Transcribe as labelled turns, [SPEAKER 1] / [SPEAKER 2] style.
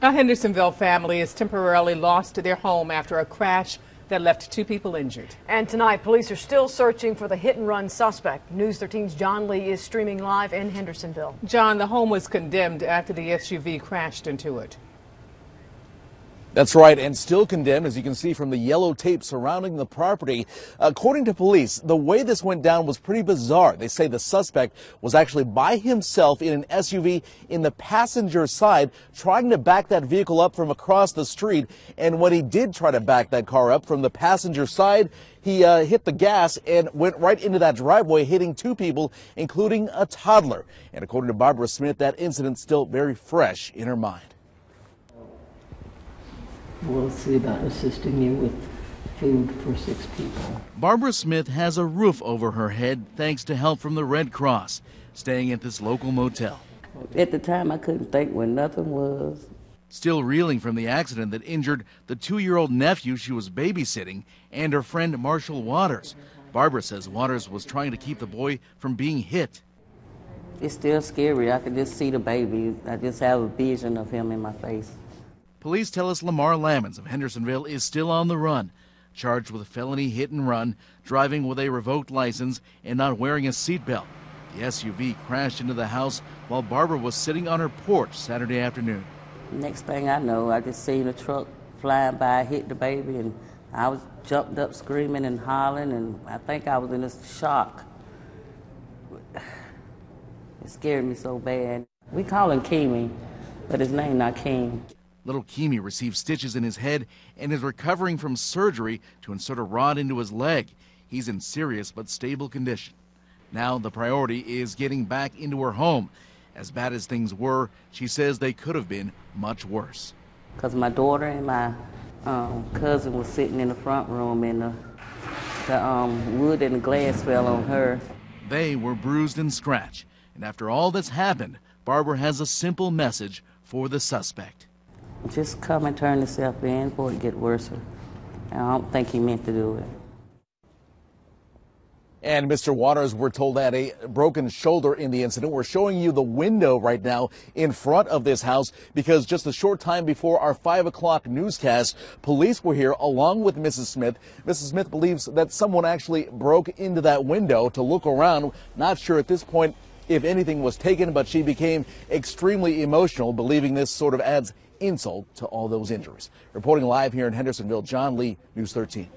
[SPEAKER 1] A Hendersonville family is temporarily lost to their home after a crash that left 2 people injured.
[SPEAKER 2] And tonight, police are still searching for the hit-and-run suspect. News 13's John Lee is streaming live in Hendersonville.
[SPEAKER 1] John, the home was condemned after the SUV crashed into it.
[SPEAKER 3] That's right, and still condemned, as you can see from the yellow tape surrounding the property. According to police, the way this went down was pretty bizarre. They say the suspect was actually by himself in an SUV in the passenger side, trying to back that vehicle up from across the street. And when he did try to back that car up from the passenger side, he hit the gas and went right into that driveway, hitting 2 people, including a toddler. And according to Barbara Smith, that incident's still very fresh in her mind.
[SPEAKER 4] We'll see about assisting you with food for 6 people.
[SPEAKER 5] Barbara Smith has a roof over her head thanks to help from the Red Cross, staying at this local motel.
[SPEAKER 4] At the time, I couldn't think where nothing was.
[SPEAKER 5] Still reeling from the accident that injured the 2-year-old nephew she was babysitting and her friend Marshall Waters. Barbara says Waters was trying to keep the boy from being hit.
[SPEAKER 4] It's still scary. I could just see the baby. I just have a vision of him in my face.
[SPEAKER 5] Police tell us Lamar Lammons of Hendersonville is still on the run, charged with a felony hit and run, driving with a revoked license, and not wearing a seatbelt. The SUV crashed into the house while Barbara was sitting on her porch Saturday afternoon.
[SPEAKER 4] Next thing I know, I just seen a truck flying by, hit the baby, and I was jumped up screaming and hollering, and I think I was in a shock. It scared me so bad. We call him Keemy, but his name not King.
[SPEAKER 5] Little Keemy received stitches in his head and is recovering from surgery to insert a rod into his leg. He's in serious but stable condition. Now the priority is getting back into her home. As bad as things were, she says they could have been much worse.
[SPEAKER 4] Because my daughter and my cousin was sitting in the front room, and the wood and the glass fell on her.
[SPEAKER 5] They were bruised and scratched. And after all that's happened, Barbara has a simple message for the suspect.
[SPEAKER 4] Just come and turn yourself in before it get worse. I don't think he meant to do it.
[SPEAKER 3] And Mr. Waters, we're told, had a broken shoulder in the incident. We're showing you the window right now in front of this house because just a short time before our 5 o'clock newscast, police were here along with Mrs. Smith. Mrs. Smith believes that someone actually broke into that window to look around. Not sure at this point if anything was taken, but she became extremely emotional, believing this sort of adds insult to all those injuries. Reporting live here in Hendersonville, John Lee, News 13.